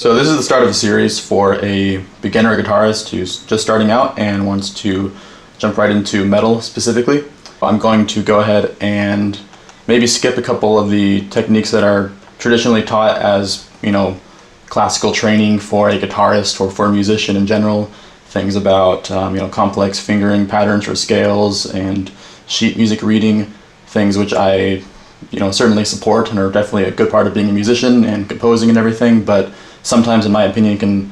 So this is the start of a series for a beginner guitarist who's just starting out and wants to jump right into metal specifically. I'm going to go ahead and maybe skip a couple of the techniques that are traditionally taught as, classical training for a guitarist or for a musician in general. Things about, complex fingering patterns for scales and sheet music reading, things which I, certainly support and are definitely a good part of being a musician and composing and everything, but sometimes, in my opinion, can,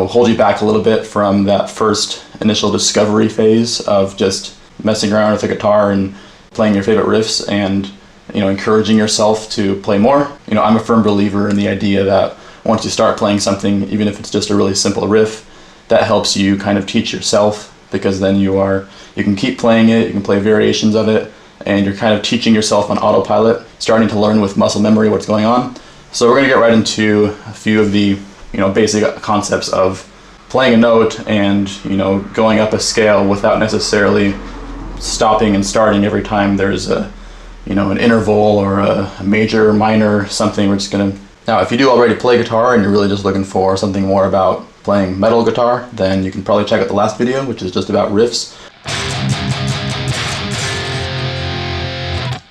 hold you back a little bit from that first initial discovery phase of just messing around with a guitar and playing your favorite riffs and, encouraging yourself to play more. I'm a firm believer in the idea that once you start playing something, even if it's just a really simple riff, that helps you kind of teach yourself, because then you can keep playing it, you can play variations of it, and you're kind of teaching yourself on autopilot, starting to learn with muscle memory what's going on. So we're going to get right into a few of the basic concepts of playing a note and going up a scale without necessarily stopping and starting every time there's a an interval or a major or minor something. We're just going to Now, if you do already play guitar and you're really just looking for something more about playing metal guitar, then you can probably check out the last video, which is just about riffs.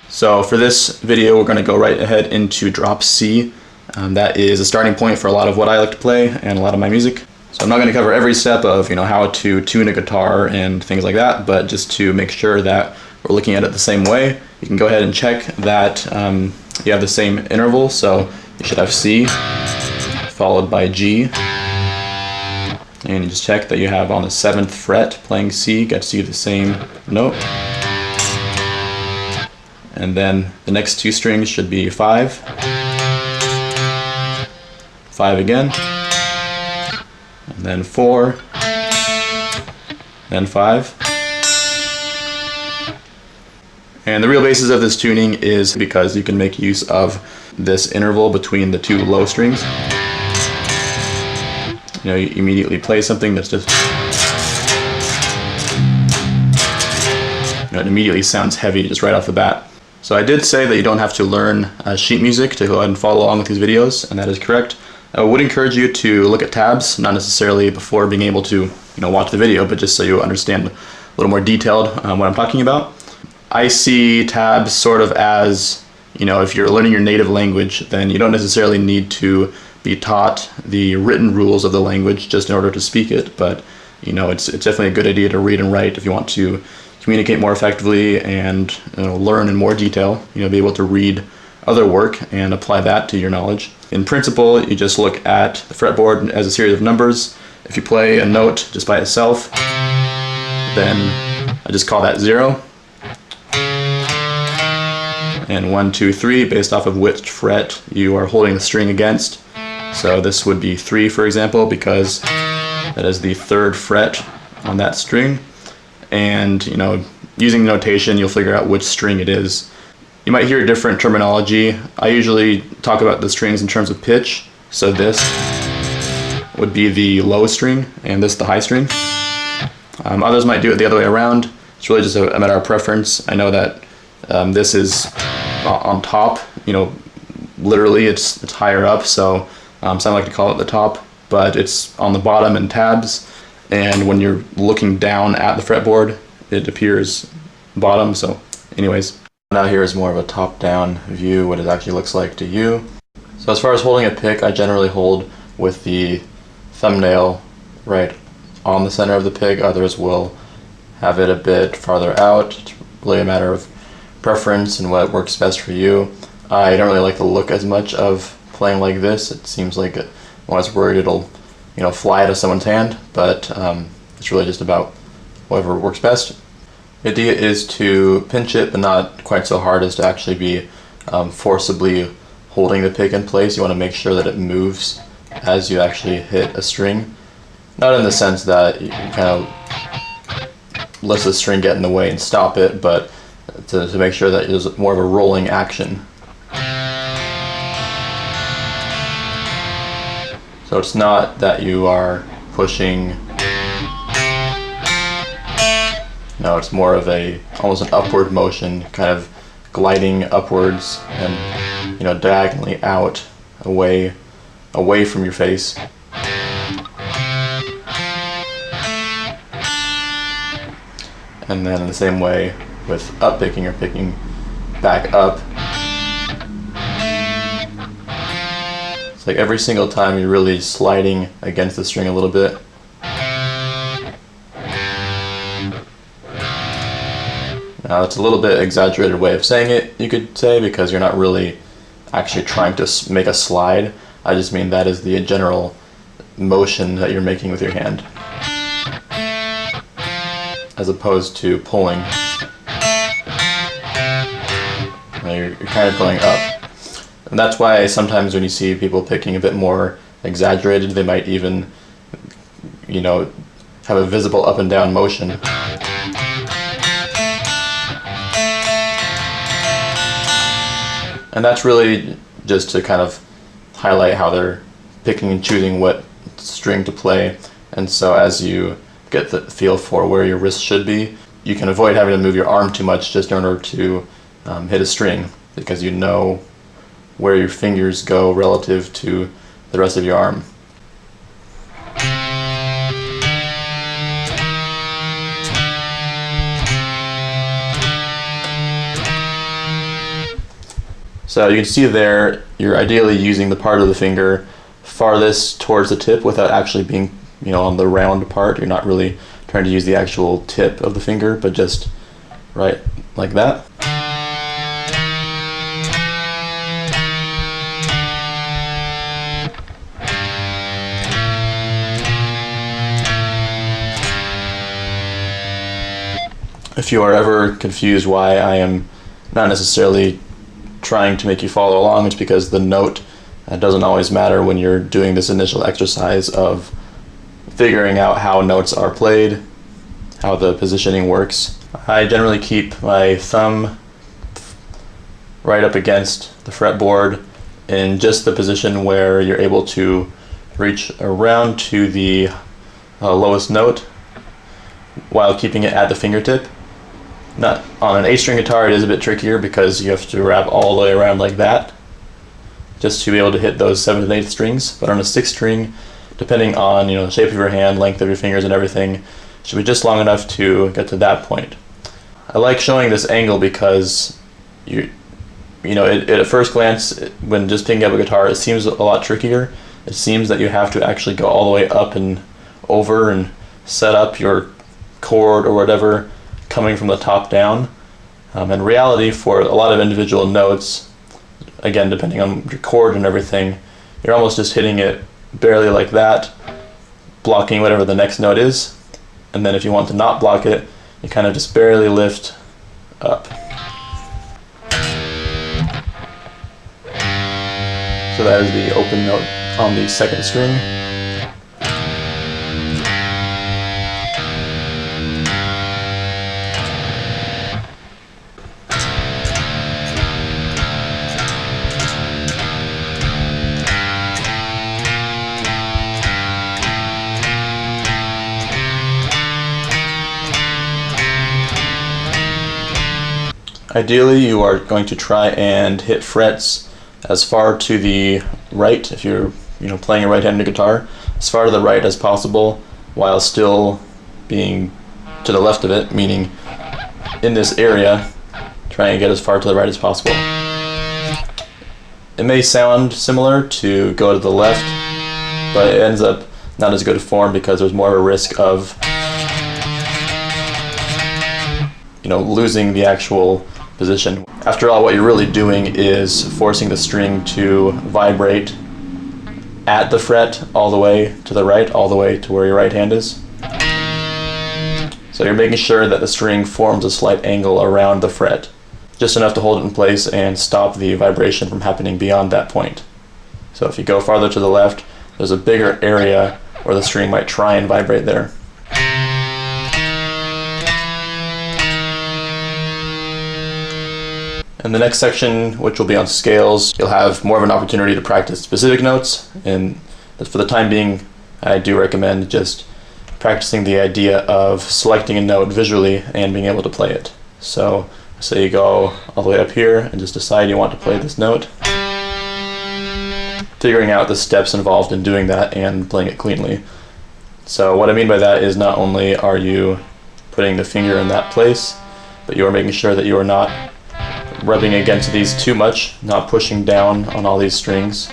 So for this video, we're going to go right ahead into drop C. That is a starting point for a lot of what I like to play and a lot of my music. So I'm not going to cover every step of how to tune a guitar and things like that, but just to make sure that we're looking at it the same way, you can go ahead and check that you have the same interval. So you should have C followed by G, and you just check that you have on the 7th fret playing C gets you the same note. And then the next two strings should be 5, 5 again, and then 4, then 5. And the real basis of this tuning is because you can make use of this interval between the two low strings. You immediately play something that's just, it immediately sounds heavy just right off the bat. So I did say that you don't have to learn sheet music to go ahead and follow along with these videos, and that is correct. I would encourage you to look at tabs, not necessarily before being able to watch the video, but just so you understand a little more detailed what I'm talking about. I see tabs sort of as, if you're learning your native language, then you don't necessarily need to be taught the written rules of the language just in order to speak it, but it's definitely a good idea to read and write if you want to communicate more effectively and learn in more detail, be able to read other work and apply that to your knowledge. In principle, you just look at the fretboard as a series of numbers. If you play a note just by itself, then I just call that 0. And 1, 2, 3 based off of which fret you are holding the string against. So this would be 3, for example, because that is the 3rd fret on that string. And using notation, you'll figure out which string it is. You might hear different terminology. I usually talk about the strings in terms of pitch. So this would be the low string and this the high string. Others might do it the other way around. It's really just a matter of preference. I know that this is on top, literally it's higher up, so some like to call it the top, but it's on the bottom in tabs, and when you're looking down at the fretboard, it appears bottom. So anyways, now here is more of a top-down view, what it actually looks like to you. So as far as holding a pick, I generally hold with the thumbnail right on the center of the pick. Others will have it a bit farther out. It's really a matter of preference and what works best for you. I don't really like the look as much of playing like this. It seems like when I was worried it'll fly out of someone's hand, but it's really just about whatever works best. The idea is to pinch it, but not quite so hard as to actually be forcibly holding the pick in place. You want to make sure that it moves as you actually hit a string. Not in the sense that you kind of let the string get in the way and stop it, but to make sure that there's more of a rolling action. So it's not that you are pushing, no, it's more of almost an upward motion, kind of gliding upwards and diagonally out away away from your face. And then in the same way with up picking, you're picking back up. It's like every single time you're really sliding against the string a little bit. Now that's a little bit exaggerated way of saying it, you could say, because you're not really actually trying to make a slide. I just mean that is the general motion that you're making with your hand, as opposed to pulling. You're kind of going up. And that's why sometimes when you see people picking a bit more exaggerated, they might even, have a visible up and down motion. And that's really just to kind of highlight how they're picking and choosing what string to play. And so as you get the feel for where your wrist should be, you can avoid having to move your arm too much just in order to hit a string, because you know where your fingers go relative to the rest of your arm. So you can see there, you're ideally using the part of the finger farthest towards the tip without actually being, on the round part. You're not really trying to use the actual tip of the finger, but just right like that. If you are ever confused why I am not necessarily trying to make you follow along, it's because the note doesn't always matter when you're doing this initial exercise of figuring out how notes are played, how the positioning works. I generally keep my thumb right up against the fretboard in just the position where you're able to reach around to the lowest note while keeping it at the fingertip. Not on an 8-string guitar, it is a bit trickier because you have to wrap all the way around like that just to be able to hit those 7th and 8th strings. But on a 6-string, depending on the shape of your hand, length of your fingers and everything, it should be just long enough to get to that point. I like showing this angle because it at first glance, when just picking up a guitar, it seems a lot trickier. It seems that you have to actually go all the way up and over and set up your chord or whatever coming from the top down. In reality, for a lot of individual notes, again, depending on your chord and everything, you're almost just hitting it barely like that, blocking whatever the next note is. And then if you want to not block it, you kind of just barely lift up. So that is the open note on the 2nd string. Ideally, you are going to try and hit frets as far to the right, if you're playing a right-handed guitar, as far to the right as possible while still being to the left of it, meaning in this area, try and get as far to the right as possible. It may sound similar to go to the left, but it ends up not as good a form because there's more of a risk of losing the actual position. After all, what you're really doing is forcing the string to vibrate at the fret all the way to the right, all the way to where your right hand is. So you're making sure that the string forms a slight angle around the fret, just enough to hold it in place and stop the vibration from happening beyond that point. So if you go farther to the left, there's a bigger area where the string might try and vibrate there. In the next section, which will be on scales, you'll have more of an opportunity to practice specific notes, and for the time being, I do recommend just practicing the idea of selecting a note visually and being able to play it. So, say you go all the way up here and just decide you want to play this note. figuring out the steps involved in doing that and playing it cleanly. So what I mean by that is not only are you putting the finger in that place, but you are making sure that you are not rubbing against these too much, not pushing down on all these strings.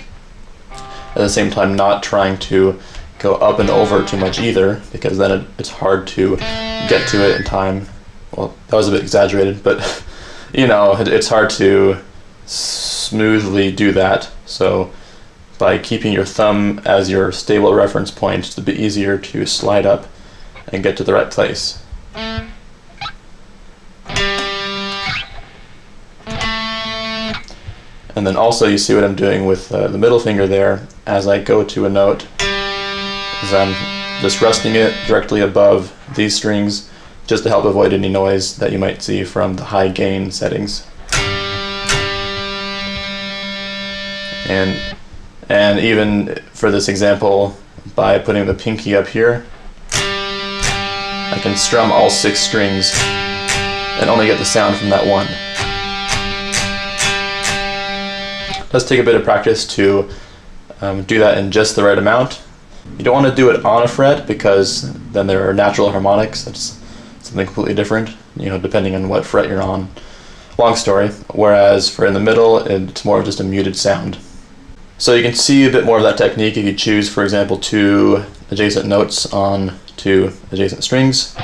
At the same time, not trying to go up and over too much either, because then it's hard to get to it in time. Well, that was a bit exaggerated, but you know, it's hard to smoothly do that. So by keeping your thumb as your stable reference point, it's a bit easier to slide up and get to the right place. And then also you see what I'm doing with the middle finger there. As I go to a note, is I'm just resting it directly above these strings just to help avoid any noise that you might see from the high gain settings. And even for this example, by putting the pinky up here, I can strum all 6 strings and only get the sound from that one. It does take a bit of practice to do that in just the right amount. You don't want to do it on a fret, because then there are natural harmonics. That's something completely different, you know, depending on what fret you're on. Long story. Whereas for in the middle, it's more of just a muted sound. So you can see a bit more of that technique if you choose, for example, 2 adjacent notes on 2 adjacent strings.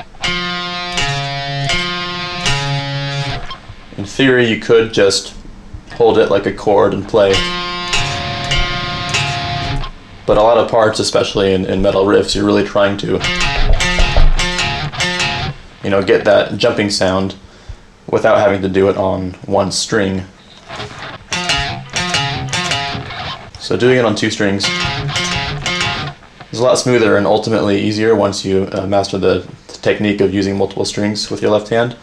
In theory, you could just hold it like a chord and play. But a lot of parts, especially in metal riffs, you're really trying to, you know, get that jumping sound without having to do it on one string. So doing it on 2 strings is a lot smoother and ultimately easier once you master the technique of using multiple strings with your left hand.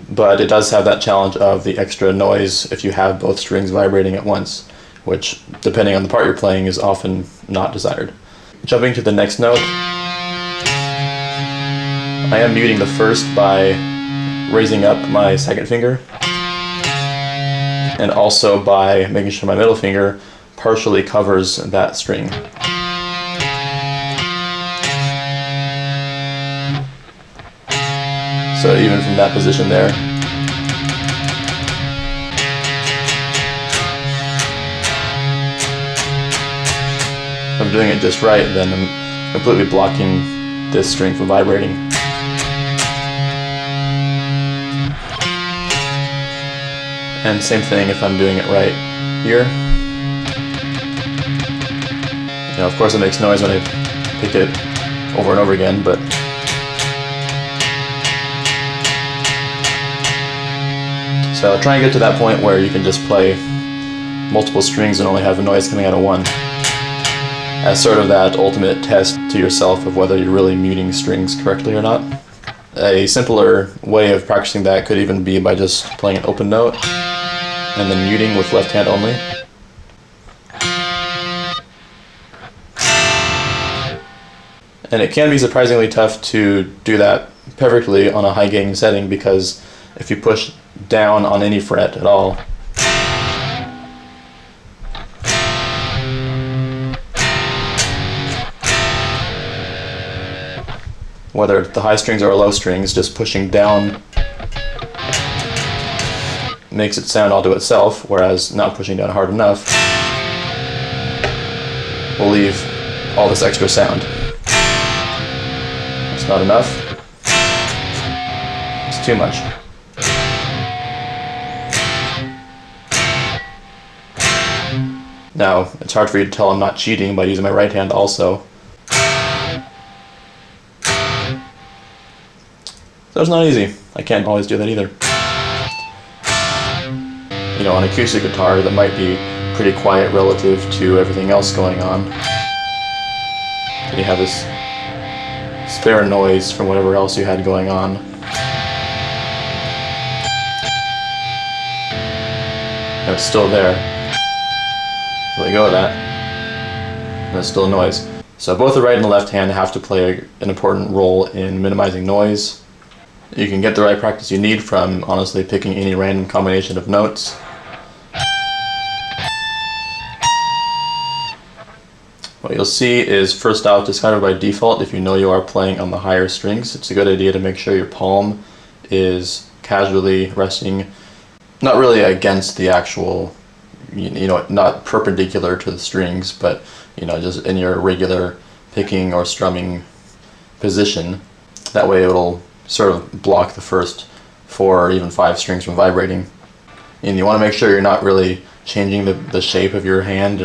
But it does have that challenge of the extra noise if you have both strings vibrating at once, which, depending on the part you're playing, is often not desired. Jumping to the next note, I am muting the first by raising up my second finger, and also by making sure my middle finger partially covers that string. So even from that position there, if I'm doing it just right, then I'm completely blocking this string from vibrating. And same thing if I'm doing it right here. You know, of course it makes noise when I pick it over and over again, but so try and get to that point where you can just play multiple strings and only have a noise coming out of one, as sort of that ultimate test to yourself of whether you're really muting strings correctly or not. A simpler way of practicing that could even be by just playing an open note and then muting with left hand only. And it can be surprisingly tough to do that perfectly on a high gain setting, because if you push down on any fret at all, whether the high strings or low strings, just pushing down makes it sound all to itself, whereas not pushing down hard enough will leave all this extra sound. It's not enough. It's too much. Now, it's hard for you to tell I'm not cheating by using my right hand also. So it's not easy. I can't always do that either. You know, on an acoustic guitar that might be pretty quiet relative to everything else going on, you have this spare noise from whatever else you had going on. And it's still there. Let go of that, and it's still a noise. So both the right and the left hand have to play an important role in minimizing noise. You can get the right practice you need from honestly picking any random combination of notes. What you'll see is, first off, just kind of by default, if you know you are playing on the higher strings, it's a good idea to make sure your palm is casually resting, not really against the actual, you know, not perpendicular to the strings, but, you know, just in your regular picking or strumming position. That way it'll sort of block the first 4 or even 5 strings from vibrating. And you want to make sure you're not really changing the shape of your hand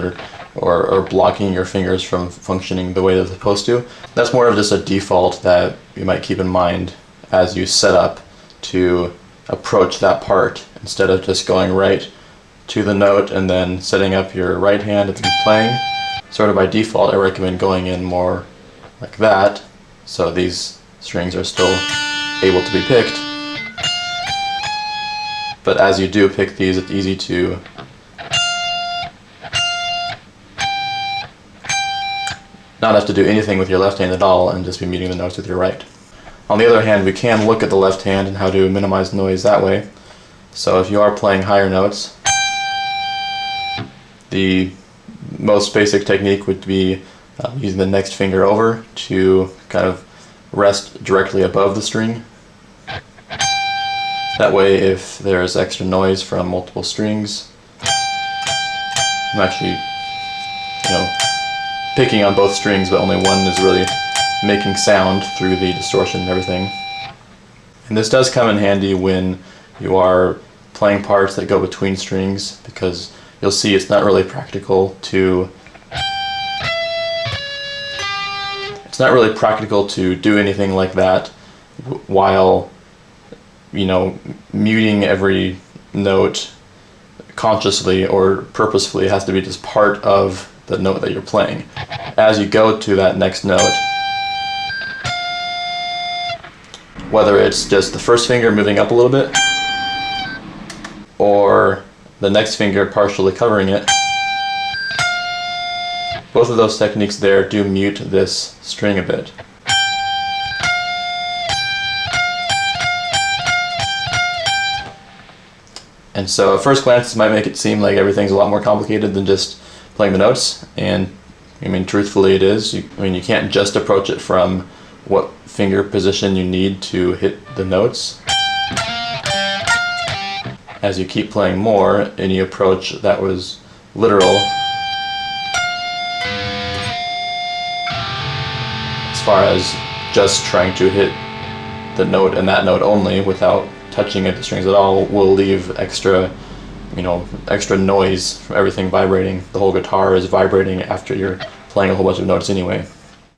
or blocking your fingers from functioning the way they're supposed to. That's more of just a default that you might keep in mind as you set up to approach that part, instead of just going right to the note and then setting up your right hand and playing. Sort of by default, I recommend going in more like that, so these strings are still able to be picked. But as you do pick these, it's easy to not have to do anything with your left hand at all and just be muting the notes with your right. On the other hand, we can look at the left hand and how to minimize noise that way. So if you are playing higher notes, the most basic technique would be using the next finger over to kind of rest directly above the string. That way, if there's extra noise from multiple strings, I'm actually, you know, picking on both strings, but only one is really making sound through the distortion and everything. And this does come in handy when you are playing parts that go between strings, because you'll see it's not really practical to do anything like that while, you know, muting every note consciously or purposefully. It has to be just part of the note that you're playing. As you go to that next note, whether it's just the first finger moving up a little bit or the next finger partially covering it, both of those techniques there do mute this string a bit. And so at first glance, this might make it seem like everything's a lot more complicated than just playing the notes, and I mean, truthfully it is. I mean, you can't just approach it from what finger position you need to hit the notes. As you keep playing more and you approach that was literal, as far as just trying to hit the note and that note only without touching at the strings at all, will leave extra, you know, extra noise from everything vibrating. The whole guitar is vibrating after you're playing a whole bunch of notes anyway.